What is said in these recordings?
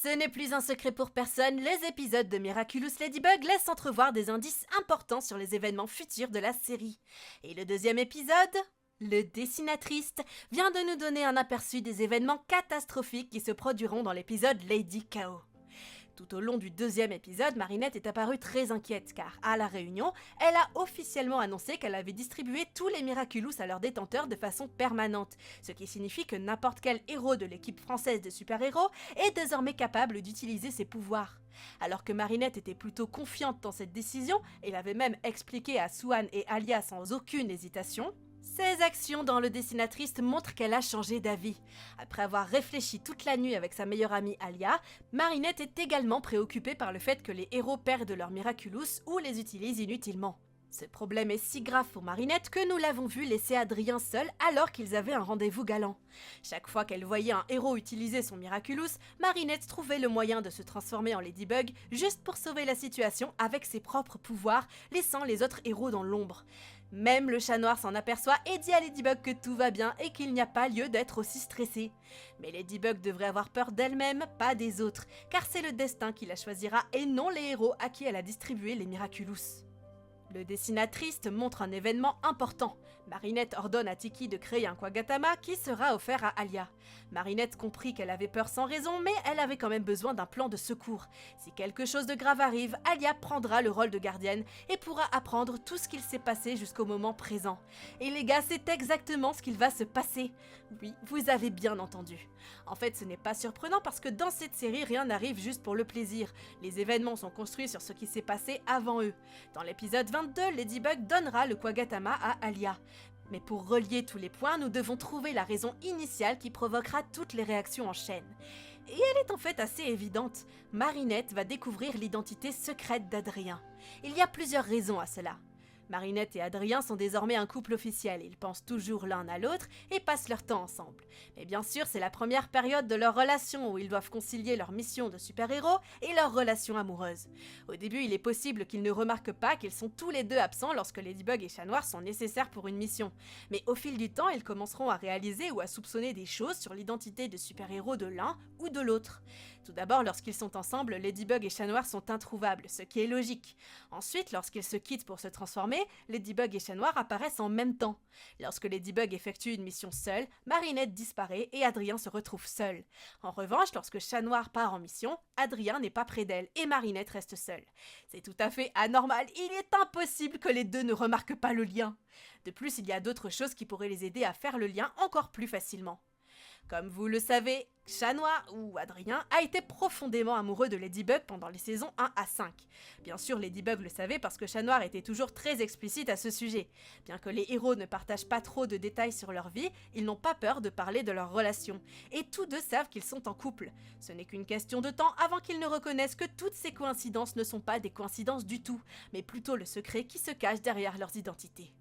Ce n'est plus un secret pour personne, les épisodes de Miraculous Ladybug laissent entrevoir des indices importants sur les événements futurs de la série. Et le deuxième épisode, le Dessinatriste, vient de nous donner un aperçu des événements catastrophiques qui se produiront dans l'épisode Lady Chaos. Tout au long du deuxième épisode, Marinette est apparue très inquiète car, à la réunion, elle a officiellement annoncé qu'elle avait distribué tous les Miraculous à leurs détenteurs de façon permanente, ce qui signifie que n'importe quel héros de l'équipe française de super-héros est désormais capable d'utiliser ses pouvoirs. Alors que Marinette était plutôt confiante dans cette décision, et l'avait même expliqué à Swan et Alia sans aucune hésitation, ses actions dans le Dessinatriste montrent qu'elle a changé d'avis. Après avoir réfléchi toute la nuit avec sa meilleure amie Alia, Marinette est également préoccupée par le fait que les héros perdent leurs Miraculous ou les utilisent inutilement. Ce problème est si grave pour Marinette que nous l'avons vu laisser Adrien seul alors qu'ils avaient un rendez-vous galant. Chaque fois qu'elle voyait un héros utiliser son Miraculous, Marinette trouvait le moyen de se transformer en Ladybug juste pour sauver la situation avec ses propres pouvoirs, laissant les autres héros dans l'ombre. Même le chat noir s'en aperçoit et dit à Ladybug que tout va bien et qu'il n'y a pas lieu d'être aussi stressée. Mais Ladybug devrait avoir peur d'elle-même, pas des autres, car c'est le destin qui la choisira et non les héros à qui elle a distribué les Miraculous. Le Dessinatriste montre un événement important. Marinette ordonne à Tiki de créer un Kwagatama qui sera offert à Alia. Marinette comprit qu'elle avait peur sans raison, mais elle avait quand même besoin d'un plan de secours. Si quelque chose de grave arrive, Alia prendra le rôle de gardienne et pourra apprendre tout ce qu'il s'est passé jusqu'au moment présent. Et les gars, c'est exactement ce qu'il va se passer. Oui, vous avez bien entendu. En fait, ce n'est pas surprenant parce que dans cette série, rien n'arrive juste pour le plaisir. Les événements sont construits sur ce qui s'est passé avant eux. Dans l'épisode 22, Ladybug donnera le Kwagatama à Alia. Mais pour relier tous les points, nous devons trouver la raison initiale qui provoquera toutes les réactions en chaîne. Et elle est en fait assez évidente. Marinette va découvrir l'identité secrète d'Adrien. Il y a plusieurs raisons à cela. Marinette et Adrien sont désormais un couple officiel, ils pensent toujours l'un à l'autre et passent leur temps ensemble. Mais bien sûr, c'est la première période de leur relation où ils doivent concilier leur mission de super-héros et leur relation amoureuse. Au début, il est possible qu'ils ne remarquent pas qu'ils sont tous les deux absents lorsque Ladybug et Chat Noir sont nécessaires pour une mission. Mais au fil du temps, ils commenceront à réaliser ou à soupçonner des choses sur l'identité de super-héros de l'un ou de l'autre. Tout d'abord, lorsqu'ils sont ensemble, Ladybug et Chat Noir sont introuvables, ce qui est logique. Ensuite, lorsqu'ils se quittent pour se transformer, Ladybug et Chat Noir apparaissent en même temps. Lorsque Ladybug effectue une mission seule, Marinette disparaît et Adrien se retrouve seul. En revanche, lorsque Chat Noir part en mission, Adrien n'est pas près d'elle et Marinette reste seule. C'est tout à fait anormal, il est impossible que les deux ne remarquent pas le lien. De plus, il y a d'autres choses qui pourraient les aider à faire le lien encore plus facilement. Comme vous le savez, Chat Noir, ou Adrien, a été profondément amoureux de Ladybug pendant les saisons 1 à 5. Bien sûr, Ladybug le savait parce que Chat Noir était toujours très explicite à ce sujet. Bien que les héros ne partagent pas trop de détails sur leur vie, ils n'ont pas peur de parler de leur relation. Et tous deux savent qu'ils sont en couple. Ce n'est qu'une question de temps avant qu'ils ne reconnaissent que toutes ces coïncidences ne sont pas des coïncidences du tout, mais plutôt le secret qui se cache derrière leurs identités.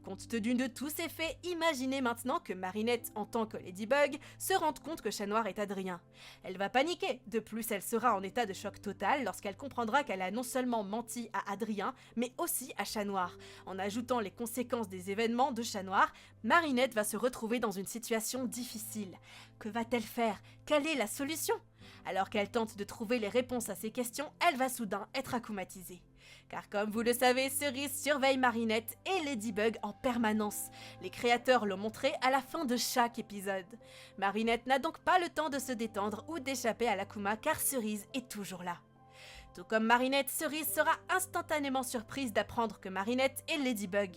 Compte tenu de tous ces faits, imaginez maintenant que Marinette, en tant que Ladybug, se rende compte que Chat Noir est Adrien. Elle va paniquer, de plus elle sera en état de choc total lorsqu'elle comprendra qu'elle a non seulement menti à Adrien, mais aussi à Chat Noir. En ajoutant les conséquences des événements de Chat Noir, Marinette va se retrouver dans une situation difficile. Que va-t-elle faire? Quelle est la solution? Alors qu'elle tente de trouver les réponses à ces questions, elle va soudain être akumatisée. Car comme vous le savez, Cerise surveille Marinette et Ladybug en permanence. Les créateurs l'ont montré à la fin de chaque épisode. Marinette n'a donc pas le temps de se détendre ou d'échapper à l'Akuma car Cerise est toujours là. Tout comme Marinette, Cerise sera instantanément surprise d'apprendre que Marinette est Ladybug.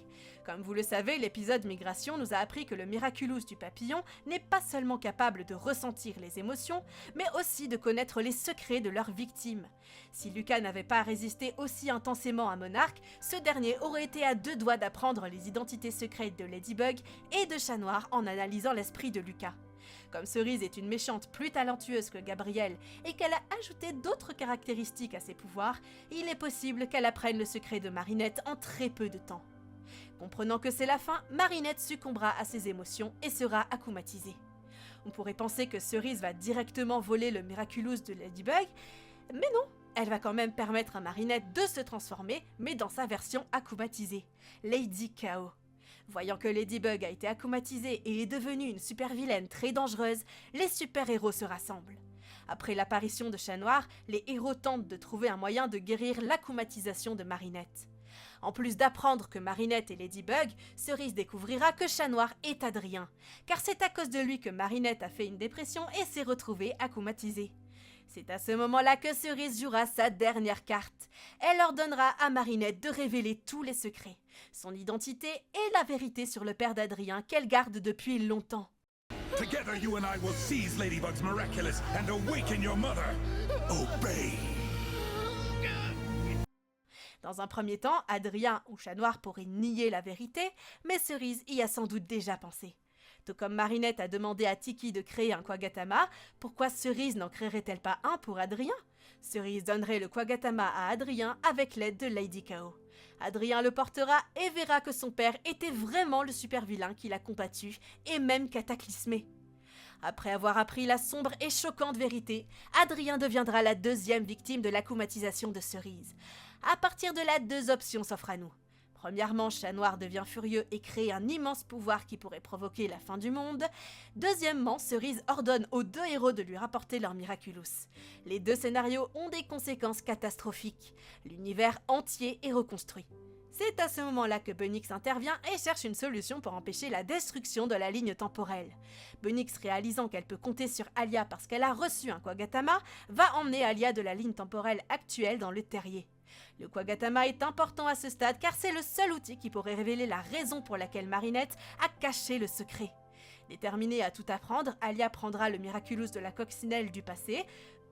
Comme vous le savez, l'épisode Migration nous a appris que le Miraculous du papillon n'est pas seulement capable de ressentir les émotions, mais aussi de connaître les secrets de leurs victimes. Si Lucas n'avait pas résisté aussi intensément à Monarch, ce dernier aurait été à deux doigts d'apprendre les identités secrètes de Ladybug et de Chat Noir en analysant l'esprit de Lucas. Comme Cerise est une méchante plus talentueuse que Gabrielle et qu'elle a ajouté d'autres caractéristiques à ses pouvoirs, il est possible qu'elle apprenne le secret de Marinette en très peu de temps. Comprenant que c'est la fin, Marinette succombera à ses émotions et sera akumatisée. On pourrait penser que Cerise va directement voler le Miraculous de Ladybug, mais non, elle va quand même permettre à Marinette de se transformer, mais dans sa version akumatisée, Lady Chaos. Voyant que Ladybug a été akumatisée et est devenue une super vilaine très dangereuse, les super-héros se rassemblent. Après l'apparition de Chat Noir, les héros tentent de trouver un moyen de guérir l'akumatisation de Marinette. En plus d'apprendre que Marinette est Ladybug, Cerise découvrira que Chat Noir est Adrien, car c'est à cause de lui que Marinette a fait une dépression et s'est retrouvée akumatisée. C'est à ce moment-là que Cerise jouera sa dernière carte. Elle ordonnera à Marinette de révéler tous les secrets, son identité et la vérité sur le père d'Adrien qu'elle garde depuis longtemps. Together you and I will seize Ladybug's miraculous and awaken your mother. Obey. Dans un premier temps, Adrien ou Chat Noir pourraient nier la vérité, mais Cerise y a sans doute déjà pensé. Tout comme Marinette a demandé à Tiki de créer un Quagatama, pourquoi Cerise n'en créerait-elle pas un pour Adrien? Cerise donnerait le Quagatama à Adrien avec l'aide de Lady Chaos. Adrien le portera et verra que son père était vraiment le super vilain qu'il a combattu et même cataclysmé. Après avoir appris la sombre et choquante vérité, Adrien deviendra la deuxième victime de l'akumatisation de Cerise. À partir de là, 2 options s'offrent à nous. Premièrement, Chat Noir devient furieux et crée un immense pouvoir qui pourrait provoquer la fin du monde. Deuxièmement, Cerise ordonne aux 2 héros de lui rapporter leur Miraculous. Les 2 scénarios ont des conséquences catastrophiques. L'univers entier est reconstruit. C'est à ce moment-là que Bunix intervient et cherche une solution pour empêcher la destruction de la ligne temporelle. Bunix, réalisant qu'elle peut compter sur Alia parce qu'elle a reçu un Quagatama, va emmener Alia de la ligne temporelle actuelle dans le terrier. Le Quagatama est important à ce stade car c'est le seul outil qui pourrait révéler la raison pour laquelle Marinette a caché le secret. Déterminée à tout apprendre, Alia prendra le Miraculous de la coccinelle du passé,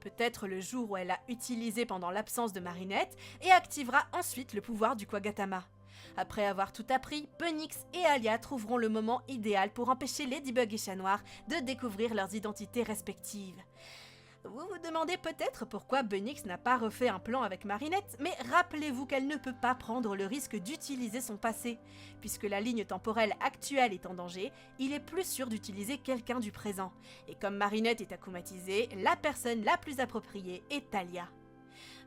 peut-être le jour où elle l'a utilisé pendant l'absence de Marinette, et activera ensuite le pouvoir du Quagatama. Après avoir tout appris, Bunix et Alia trouveront le moment idéal pour empêcher Ladybug et Chat Noir de découvrir leurs identités respectives. Vous vous demandez peut-être pourquoi Bunix n'a pas refait un plan avec Marinette, mais rappelez-vous qu'elle ne peut pas prendre le risque d'utiliser son passé. Puisque la ligne temporelle actuelle est en danger, il est plus sûr d'utiliser quelqu'un du présent. Et comme Marinette est akumatisée, la personne la plus appropriée est Alia.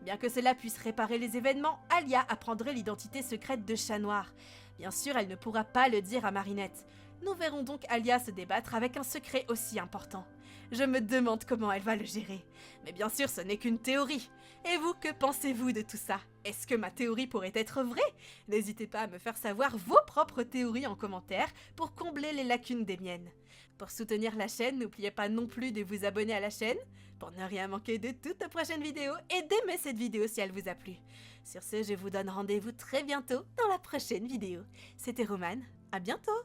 Bien que cela puisse réparer les événements, Alia apprendrait l'identité secrète de Chat Noir. Bien sûr, elle ne pourra pas le dire à Marinette. Nous verrons donc Alia se débattre avec un secret aussi important. Je me demande comment elle va le gérer. Mais bien sûr, ce n'est qu'une théorie. Et vous, que pensez-vous de tout ça? Est-ce que ma théorie pourrait être vraie? N'hésitez pas à me faire savoir vos propres théories en commentaire pour combler les lacunes des miennes. Pour soutenir la chaîne, n'oubliez pas non plus de vous abonner à la chaîne pour ne rien manquer de toutes les prochaines vidéos et d'aimer cette vidéo si elle vous a plu. Sur ce, je vous donne rendez-vous très bientôt dans la prochaine vidéo. C'était Romane, à bientôt!